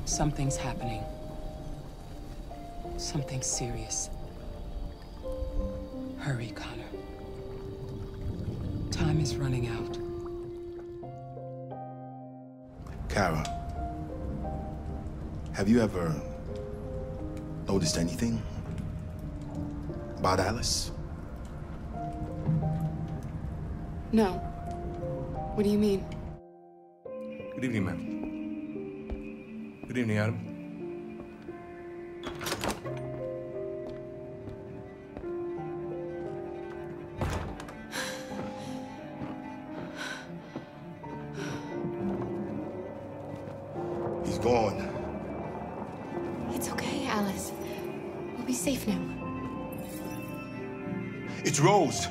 Something's happening. Something serious. Hurry, Connor. Time is running out. Kara, have you ever noticed anything about Alice? No. What do you mean? Good evening, ma'am. Good evening, Adam. He's gone. It's okay, Alice. We'll be safe now. It's Rose.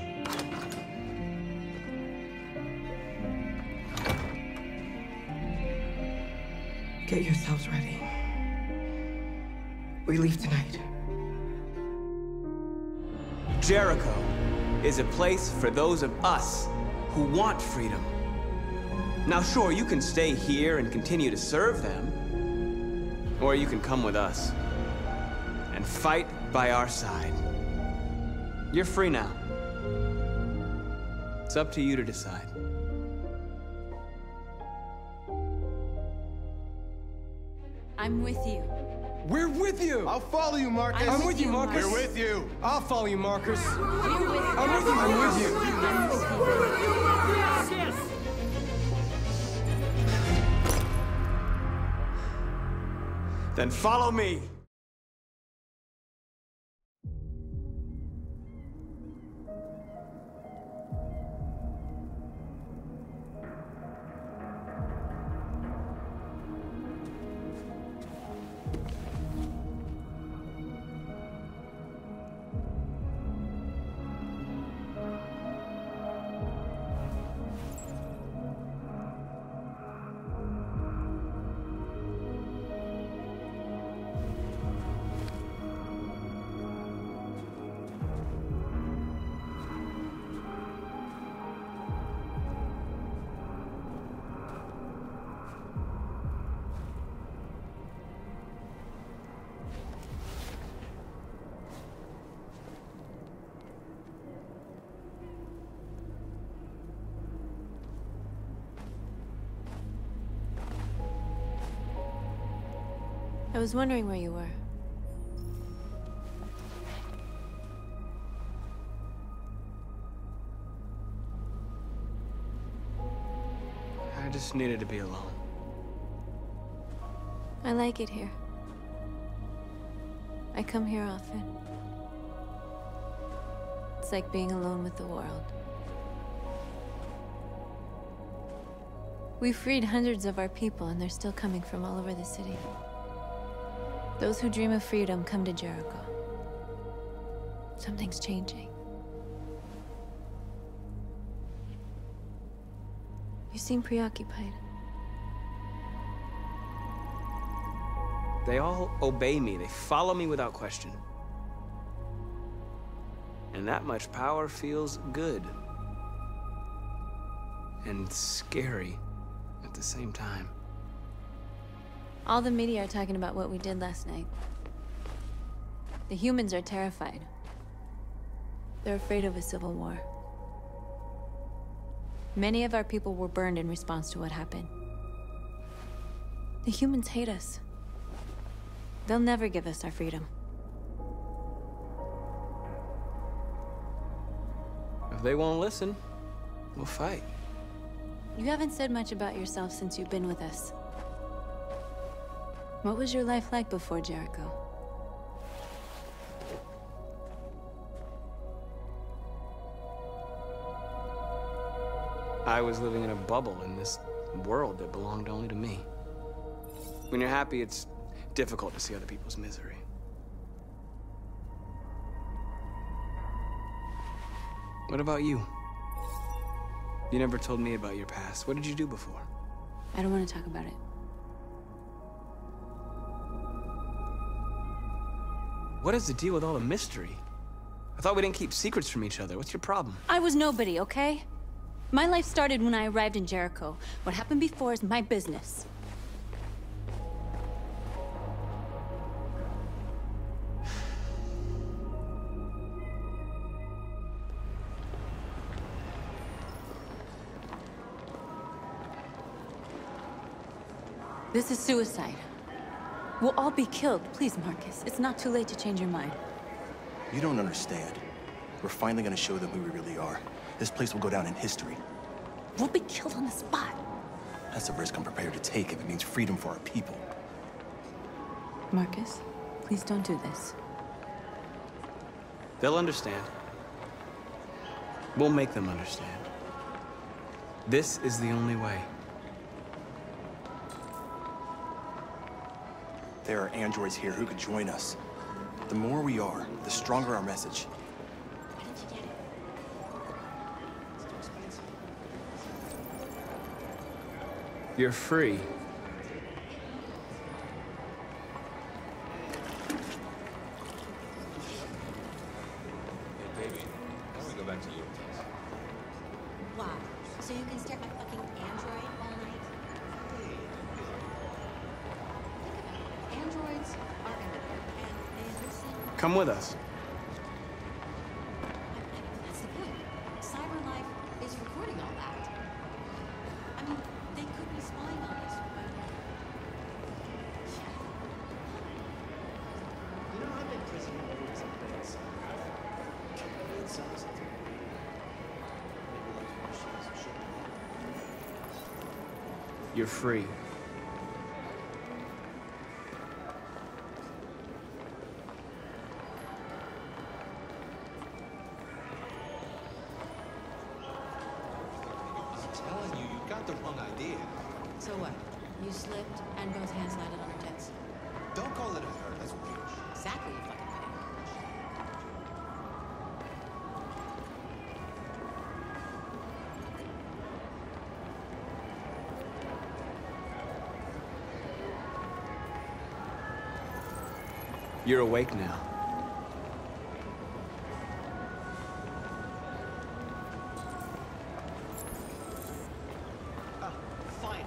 Get yourselves ready. We leave tonight. Jericho is a place for those of us who want freedom. Now, sure, you can stay here and continue to serve them, or you can come with us and fight by our side. You're free now. It's up to you to decide. I'm with you. We're with you! I'll follow you, Markus. I'm with you, Markus. We're with you. I'll follow you, Markus. We're with you. I'm with you. I'm with you. I'm with you. Then follow me. I was wondering where you were. I just needed to be alone. I like it here. I come here often. It's like being alone with the world. We freed hundreds of our people, and they're still coming from all over the city. Those who dream of freedom come to Jericho. Something's changing. You seem preoccupied. They all obey me. They follow me without question. And that much power feels good. And scary at the same time. All the media are talking about what we did last night. The humans are terrified. They're afraid of a civil war. Many of our people were burned in response to what happened. The humans hate us. They'll never give us our freedom. If they won't listen, we'll fight. You haven't said much about yourself since you've been with us. What was your life like before Jericho? I was living in a bubble in this world that belonged only to me. When you're happy, it's difficult to see other people's misery. What about you? You never told me about your past. What did you do before? I don't want to talk about it. What is the deal with all the mystery? I thought we didn't keep secrets from each other. What's your problem? I was nobody, okay? My life started when I arrived in Jericho. What happened before is my business. This is suicide. We'll all be killed. Please, Marcus. It's not too late to change your mind. You don't understand. We're finally gonna show them who we really are. This place will go down in history. We'll be killed on the spot. That's the risk I'm prepared to take if it means freedom for our people. Marcus, please don't do this. They'll understand. We'll make them understand. This is the only way. There are androids here who could join us. The more we are, the stronger our message. You're free. Wow. So you can stare at my fucking android all night? Androids are everywhere, and they listen. Come with us. That's the point. Cyber life is recording all that. I mean, they could be spying on us, but... You know, I've been prison over something. It sounds like You're free. got the wrong idea. So what? You slipped and both hands landed on her tits. Don't call it a hurt, that's weird. Exactly, you fucking pig. You're awake now. Finally.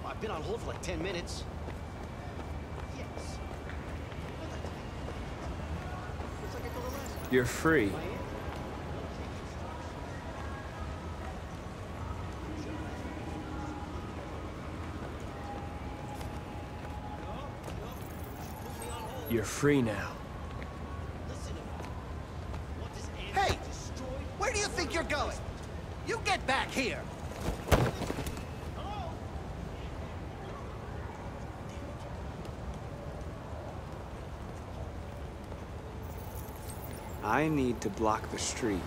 I've been on hold for like 10 minutes. Yes. Looks like I told her last time. You're free. You're free now. Hey! Where do you think you're going? You get back here! I need to block the street.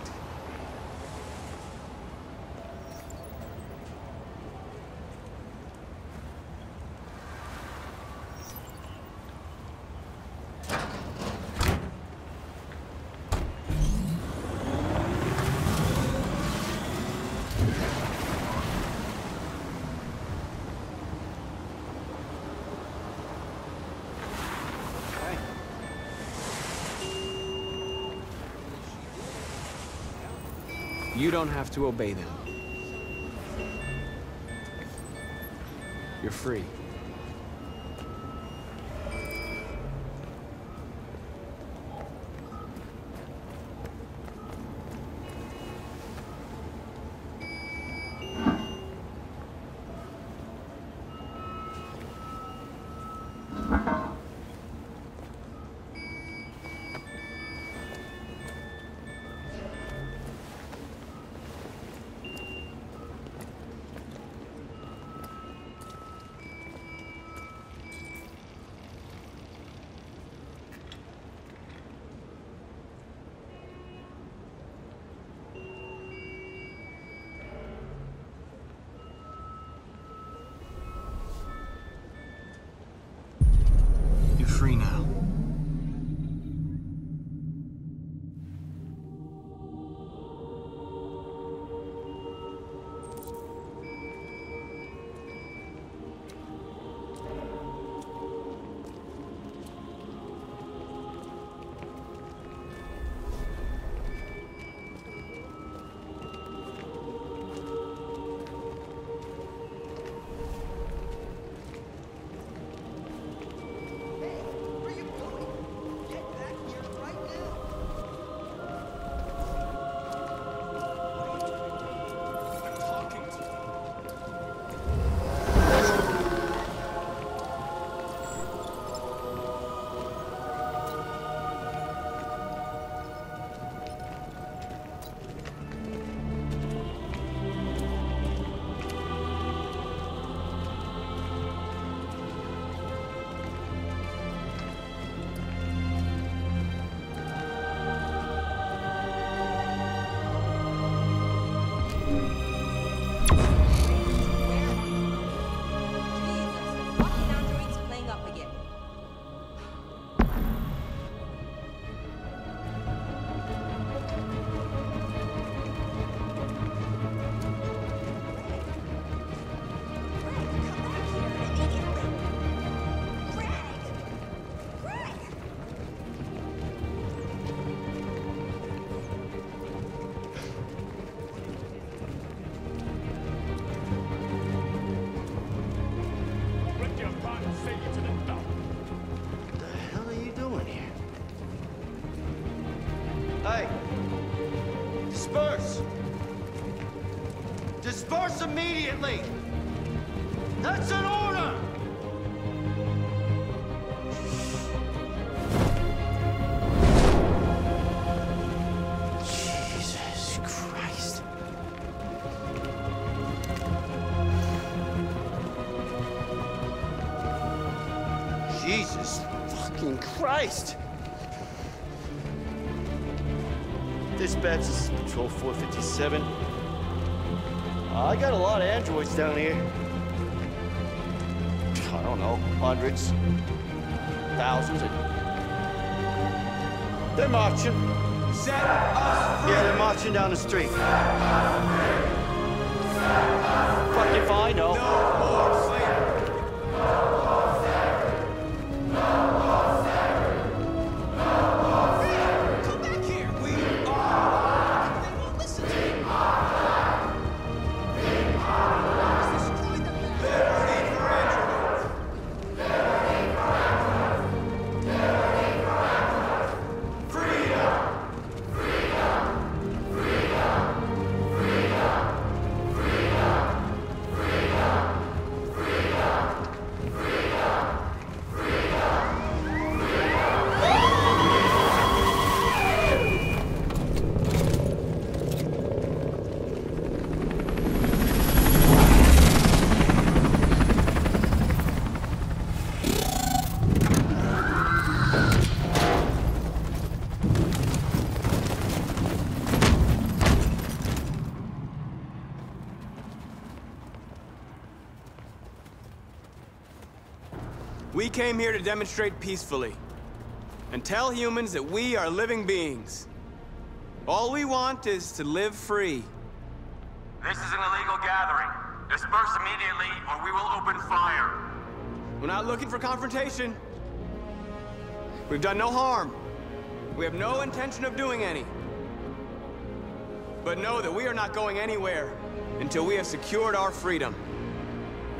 You don't have to obey them. You're free. Hey! Disperse! Disperse immediately! That's an order! Jesus Christ. Jesus fucking Christ! Dispatch, this is Patrol 457. I got a lot of androids down here. I don't know, hundreds, thousands. They're marching. Set us free! Yeah, they're marching down the street. Fucking fine, no. No more slavery! Come back here! We are... They won't listen to me! Destroy them! Liberty for androids! We came here to demonstrate peacefully and tell humans that we are living beings. All we want is to live free. This is an illegal gathering. Disperse immediately or we will open fire. We're not looking for confrontation. We've done no harm. We have no intention of doing any. But know that we are not going anywhere until we have secured our freedom.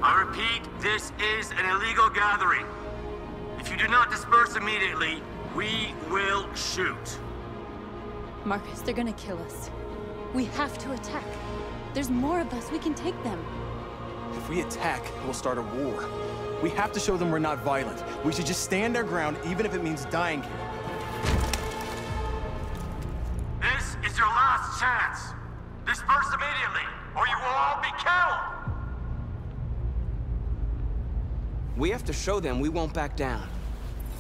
I repeat, this is an illegal gathering. If you do not disperse immediately, we will shoot. Markus, they're gonna kill us. We have to attack. There's more of us. We can take them. If we attack, we'll start a war. We have to show them we're not violent. We should just stand our ground, even if it means dying here. This is your last chance. Disperse immediately, or you will all be killed. We have to show them we won't back down.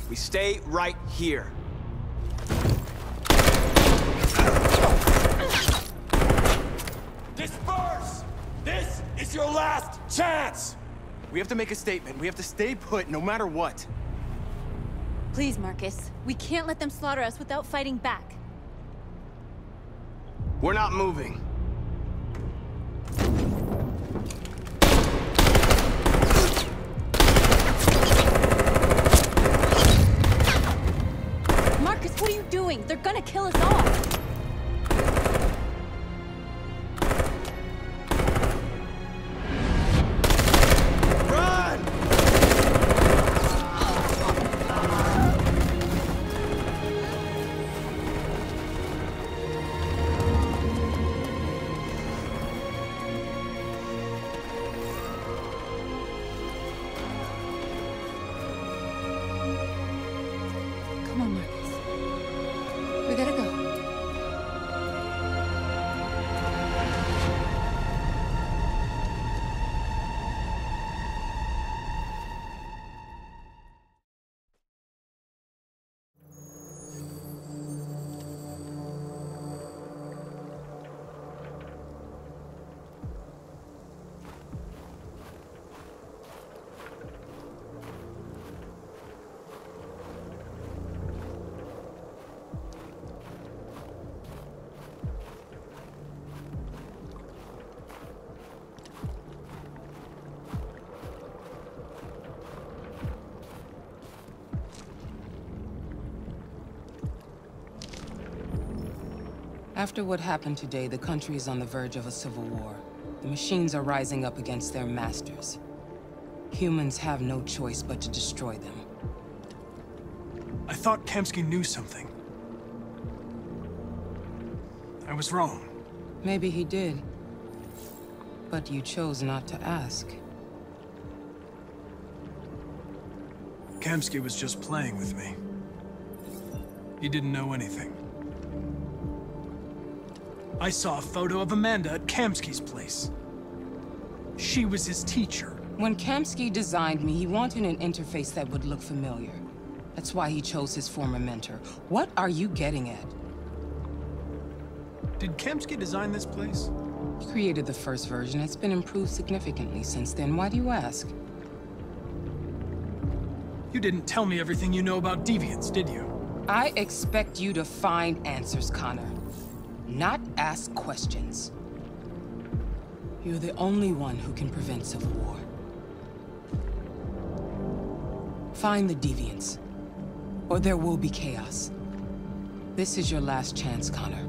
We stay right here. Disperse! This is your last chance! We have to make a statement. We have to stay put, no matter what. Please, Markus. We can't let them slaughter us without fighting back. We're not moving. Markus, what are you doing? They're gonna kill us all! Come on, Markus. We gotta go. After what happened today, the country is on the verge of a civil war. The machines are rising up against their masters. Humans have no choice but to destroy them. I thought Kemsky knew something. I was wrong. Maybe he did. But you chose not to ask. Kamsky was just playing with me. He didn't know anything. I saw a photo of Amanda at Kamsky's place. She was his teacher. When Kamsky designed me, he wanted an interface that would look familiar. That's why he chose his former mentor. What are you getting at? Did Kamsky design this place? He created the first version. It's been improved significantly since then. Why do you ask? You didn't tell me everything you know about deviants, did you? I expect you to find answers, Connor. Not ask questions. You're the only one who can prevent civil war. Find the deviants, or there will be chaos. This is your last chance, Connor.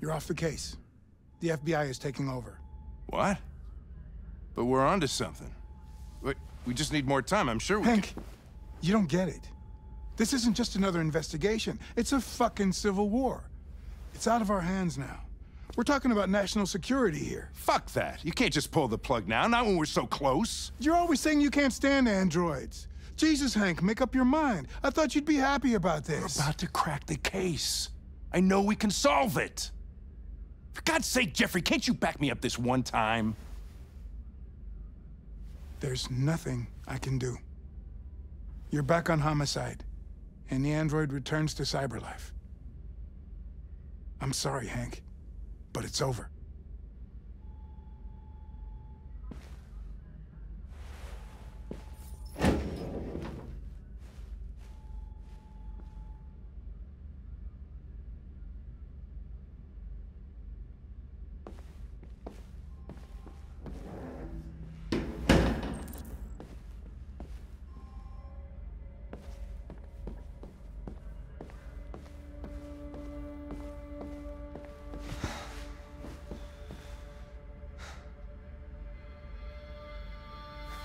You're off the case. The FBI is taking over. What? But we're onto something. We just need more time, I'm sure we Hank, you don't get it. This isn't just another investigation. It's a fucking civil war. It's out of our hands now. We're talking about national security here. Fuck that. You can't just pull the plug now, not when we're so close. You're always saying you can't stand androids. Jesus, Hank, make up your mind. I thought you'd be happy about this. We're about to crack the case. I know we can solve it. For God's sake, Jeffrey, can't you back me up this one time? There's nothing I can do. You're back on homicide, and the android returns to cyberlife. I'm sorry, Hank, but it's over.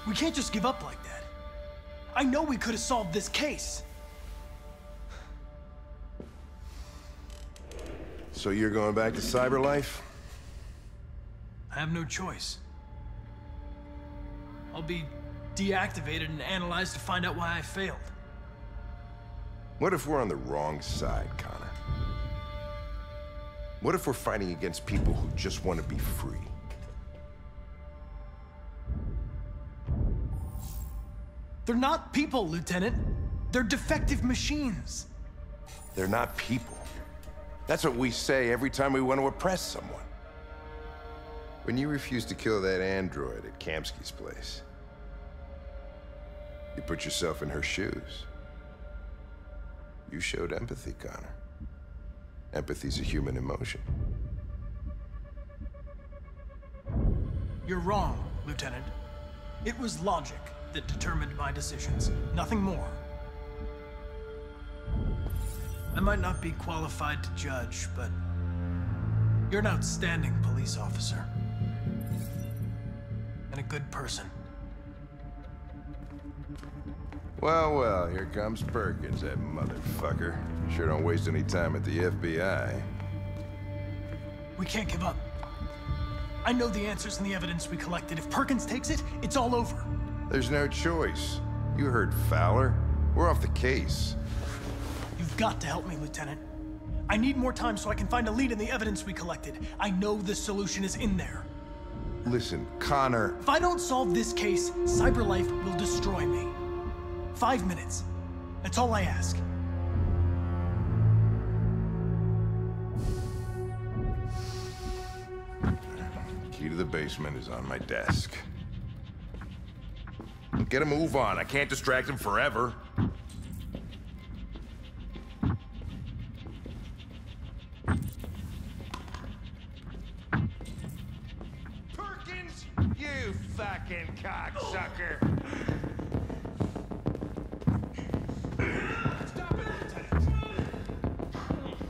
We can't just give up like that. I know we could have solved this case. So you're going back to cyberlife? I have no choice. I'll be deactivated and analyzed to find out why I failed. What if we're on the wrong side, Connor? What if we're fighting against people who just want to be free? They're not people, Lieutenant. They're defective machines. They're not people. That's what we say every time we want to oppress someone. When you refused to kill that android at Kamsky's place, you put yourself in her shoes. You showed empathy, Connor. Empathy's a human emotion. You're wrong, Lieutenant. It was logic that determined my decisions, nothing more. I might not be qualified to judge, but you're an outstanding police officer. And a good person. Well, well, here comes Perkins, that motherfucker. Sure don't waste any time at the FBI. We can't give up. I know the answers and the evidence we collected. If Perkins takes it, it's all over. There's no choice. You heard Fowler. We're off the case. You've got to help me, Lieutenant. I need more time so I can find a lead in the evidence we collected. I know the solution is in there. Listen, Connor... If I don't solve this case, cyberlife will destroy me. 5 minutes. That's all I ask. Key to the basement is on my desk. Get a move on. I can't distract him forever. Perkins, you fucking cocksucker. Stop it, Lieutenant.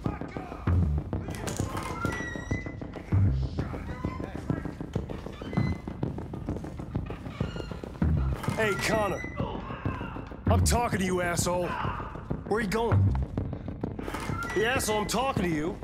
Fuck off. Hey, Connor. I'm talking to you, asshole. Where are you going? Hey, asshole, I'm talking to you.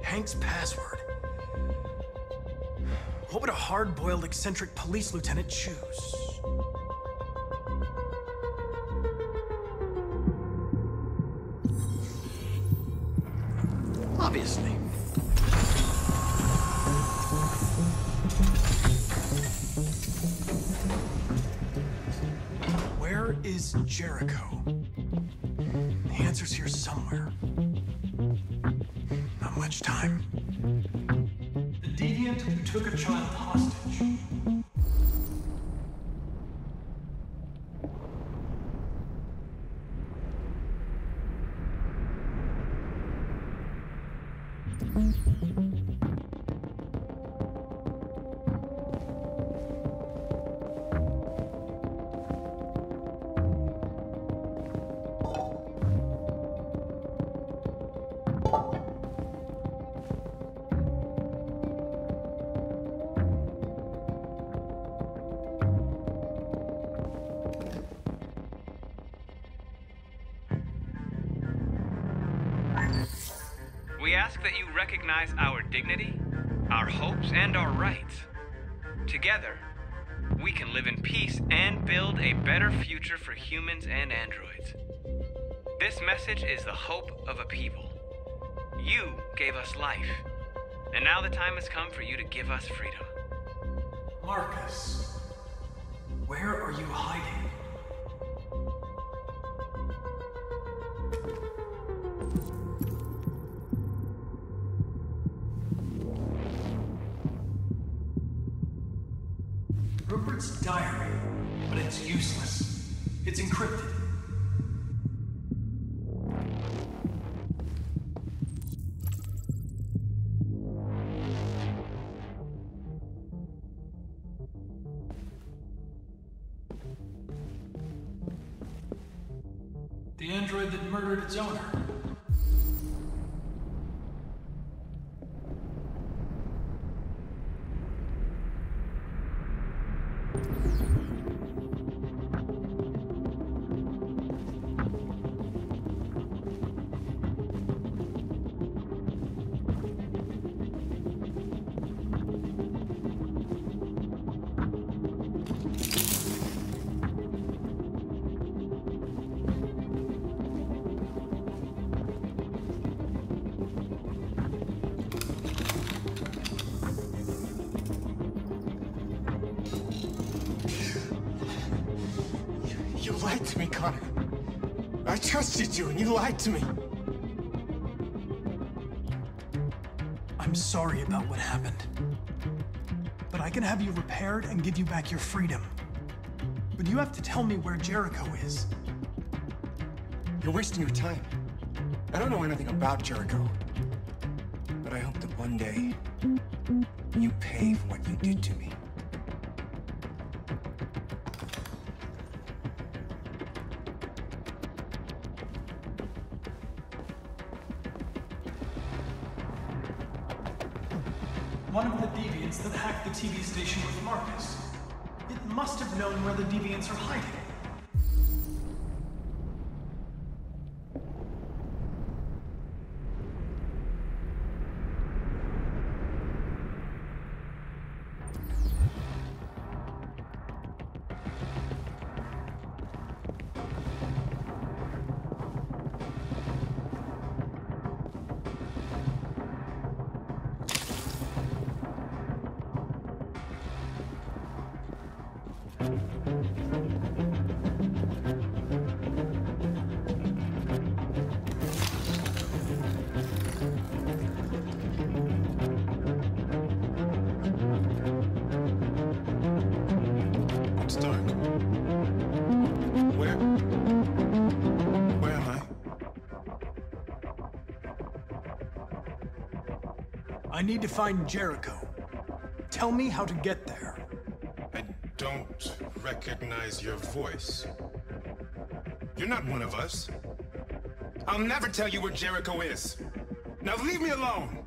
Hank's password. What would a hard-boiled, eccentric police lieutenant choose? Obviously. Where is Jericho? The answer's here somewhere. Not much time. The deviant who took a child hostage. We ask that you recognize our dignity, our hopes, and our rights. Together, we can live in peace and build a better future for humans and androids. This message is the hope of a people. You gave us life, and now the time has come for you to give us freedom. Markus, where are you hiding? Rupert's diary, but it's useless. It's encrypted. The android that murdered its owner. You lied to me, Connor. I trusted you, and you lied to me. I'm sorry about what happened. But I can have you repaired and give you back your freedom. But you have to tell me where Jericho is. You're wasting your time. I don't know anything about Jericho. But I hope that one day, you pay for what you did to me. One of the deviants that hacked the TV station with Markus. It must have known where the deviants are hiding. I need to find Jericho. Tell me how to get there. I don't recognize your voice. You're not one of us. I'll never tell you where Jericho is. Now leave me alone!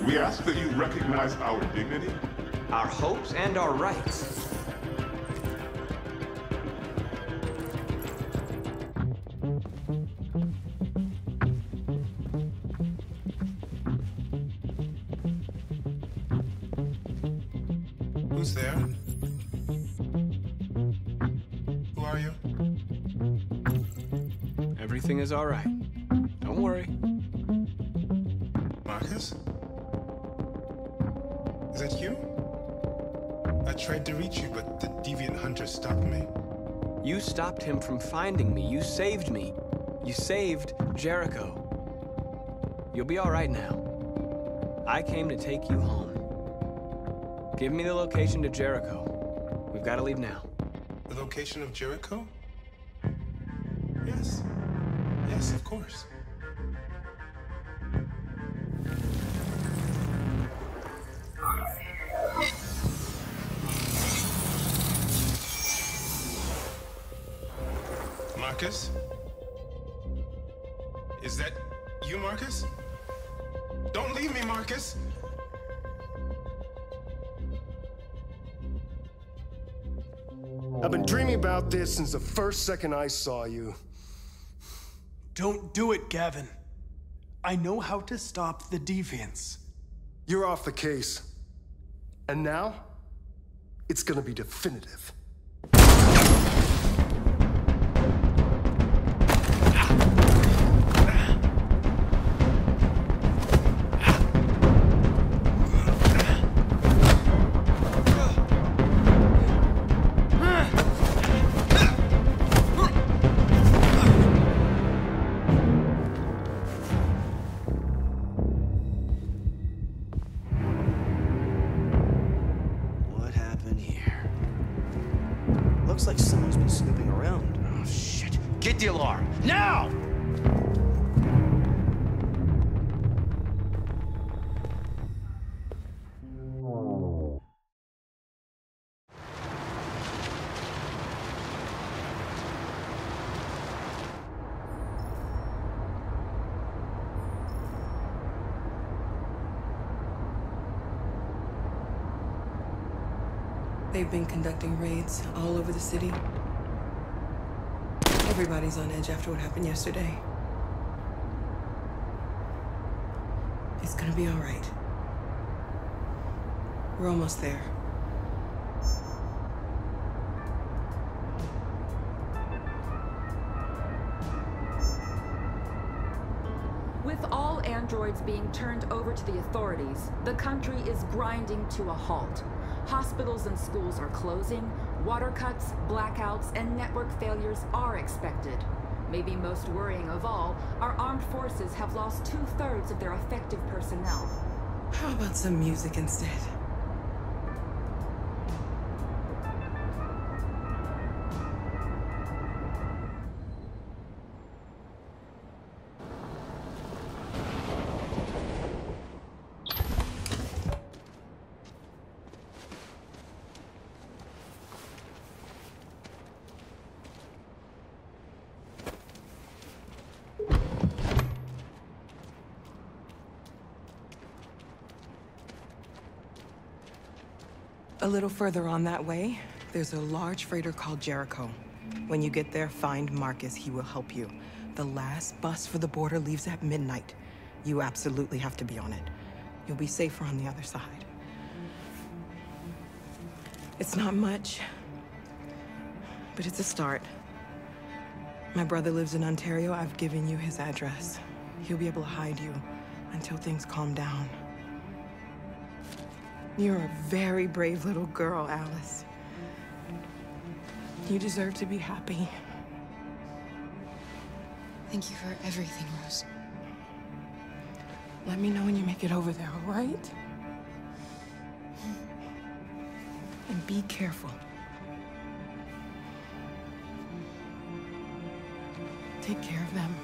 We ask that you recognize our dignity, our hopes, and our rights. Who's there? Who are you? Everything is all right. Don't worry. Markus? Is that you? I tried to reach you, but the deviant hunter stopped me. You stopped him from finding me. You saved me. You saved Jericho. You'll be all right now. I came to take you home. Give me the location to Jericho. We've got to leave now. The location of Jericho? Yes. Yes, of course. Markus? Is that you, Markus? Don't leave me, Markus! I've been dreaming about this since the first second I saw you. Don't do it, Gavin. I know how to stop the deviants. You're off the case. And now, it's gonna be definitive. Looks like someone's been snooping around. Oh, shit. Get the alarm. Now! They've been conducting raids all over the city. Everybody's on edge after what happened yesterday. It's gonna be all right. We're almost there. With all androids being turned over to the authorities, the country is grinding to a halt. Hospitals and schools are closing, water cuts, blackouts, and network failures are expected. Maybe most worrying of all, our armed forces have lost 2/3 of their effective personnel. How about some music instead? A little further on that way, there's a large freighter called Jericho. When you get there, find Markus. He will help you. The last bus for the border leaves at midnight. You absolutely have to be on it. You'll be safer on the other side. It's not much, but it's a start. My brother lives in Ontario. I've given you his address. He'll be able to hide you until things calm down. You're a very brave little girl, Alice. You deserve to be happy. Thank you for everything, Rose. Let me know when you make it over there, all right? And be careful. Take care of them.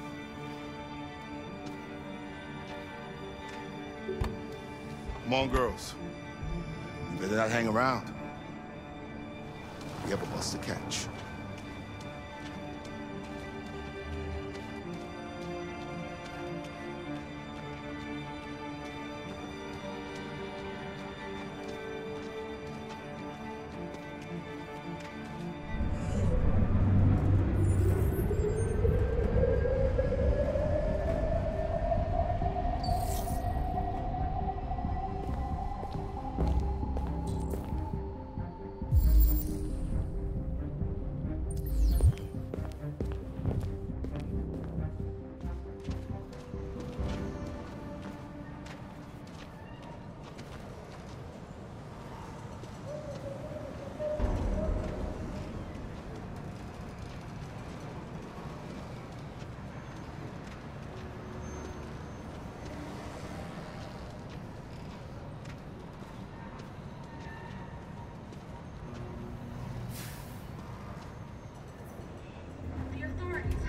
Come on, girls. You better not hang around. We have a bus to catch.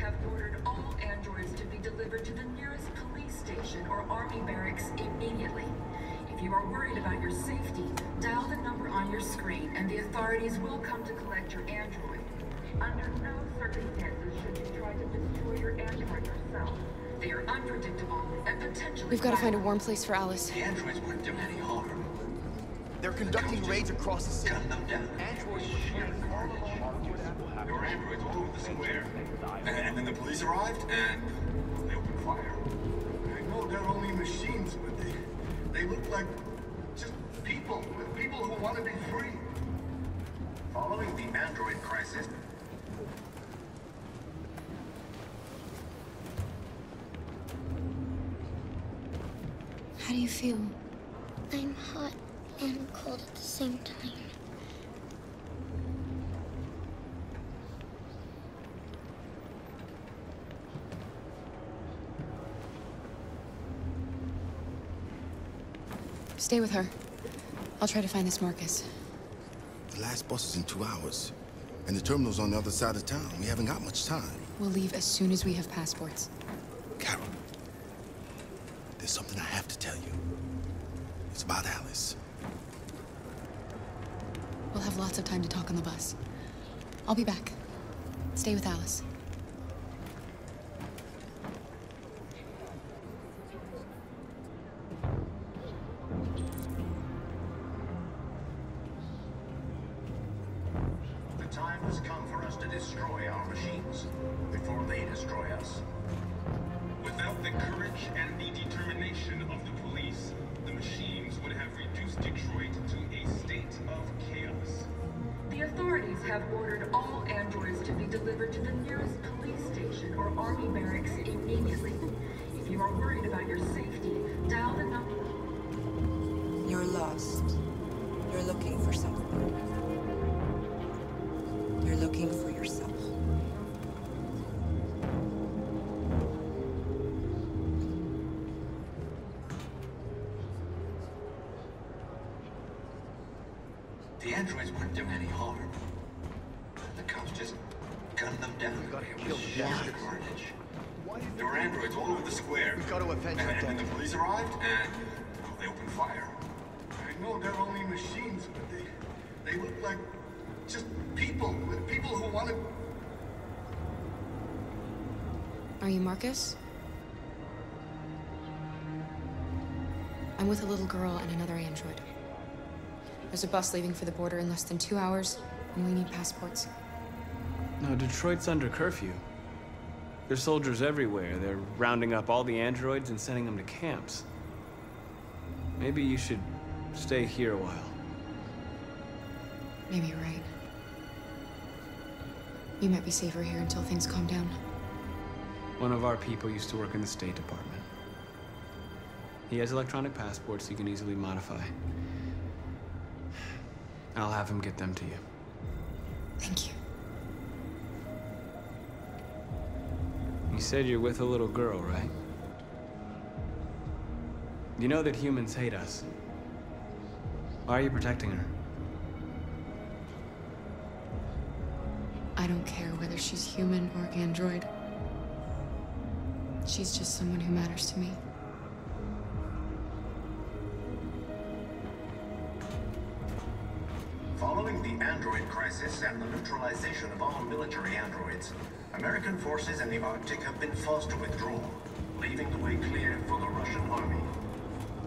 Have ordered all androids to be delivered to the nearest police station or army barracks immediately. If you are worried about your safety, dial the number on your screen and the authorities will come to collect your android. Under no circumstances should you try to destroy your android yourself. They are unpredictable and potentially— We've got to find a warm place for Alice. The androids wouldn't do any harm. They're conducting raids across the city. Gun them down. Androids were sheer carnage. There were androids all over the square. And then the police arrived, and they opened fire. I know they're only machines, but they look like just people who want to be free. Following the android crisis, How do you feel? I'm hot and cold at the same time. Stay with her. I'll try to find this Markus. The last bus is in 2 hours, and the terminal's on the other side of town. We haven't got much time. We'll leave as soon as we have passports. Carol, there's something I have to tell you. It's about Alice. We'll have lots of time to talk on the bus. I'll be back. Stay with Alice. the time has come for us to destroy our machines before they destroy us. Without the courage and the determination of the police, the machines would have reduced Detroit to a state of chaos. The authorities have ordered all androids to be delivered to the nearest police station or army barracks immediately. If you are worried about your safety, dial the number. You're lost. You're looking for something. You're looking for yourself. The androids wouldn't do any harm. The cops just gunned them down. We gotta kill the carnage. There were androids all over the square. We gotta avenge them. And then the police arrived, and they opened fire. I know they're only machines, but they look like just people who want to... Are you Markus? I'm with a little girl and another android. There's a bus leaving for the border in less than 2 hours, and we need passports. No, Detroit's under curfew. There's soldiers everywhere. They're rounding up all the androids and sending them to camps. Maybe you should stay here a while. Maybe you're right. You might be safer here until things calm down. One of our people used to work in the State Department. He has electronic passports he can easily modify. I'll have him get them to you. Thank you. You said you're with a little girl, right? You know that humans hate us. Why are you protecting her? I don't care whether she's human or android. She's just someone who matters to me. Following the android crisis and the neutralization of all military androids, American forces in the Arctic have been forced to withdraw, leaving the way clear for the Russian army.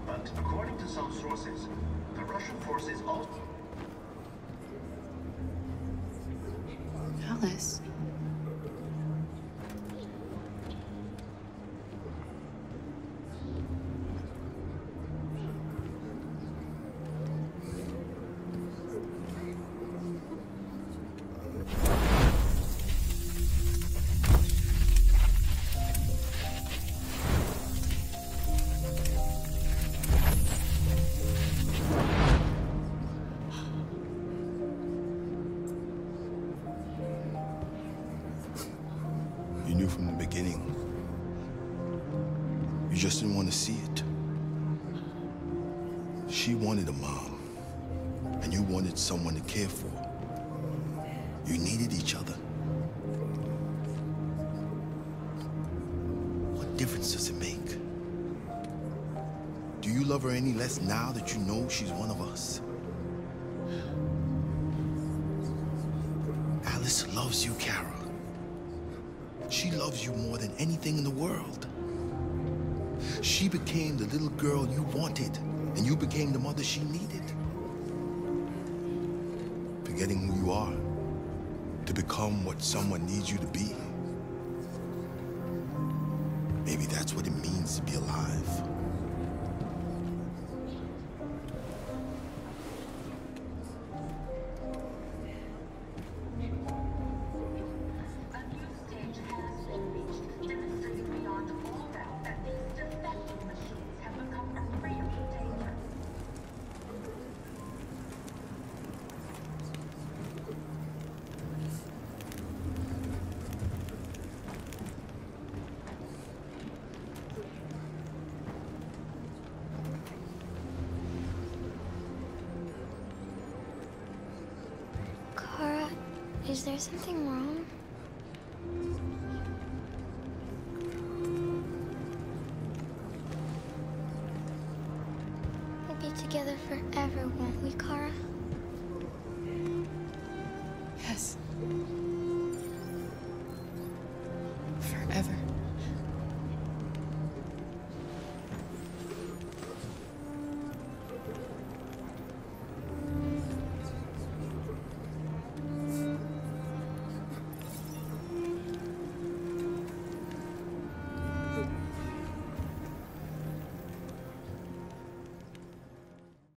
But according to some sources, the Russian forces also... Alice. You knew from the beginning. You just didn't want to see it. She wanted a mom, and you wanted someone to care for. You needed each other. What difference does it make? Do you love her any less now that you know she's one of us? Alice loves you, Kara. She loves you more than anything in the world. She became the little girl you wanted, and you became the mother she needed. Forgetting who you are to become what someone needs you to be. Maybe that's what it means to be alive. Kara, is there something wrong? We'll be together forever, won't we, Kara? Yes. Forever.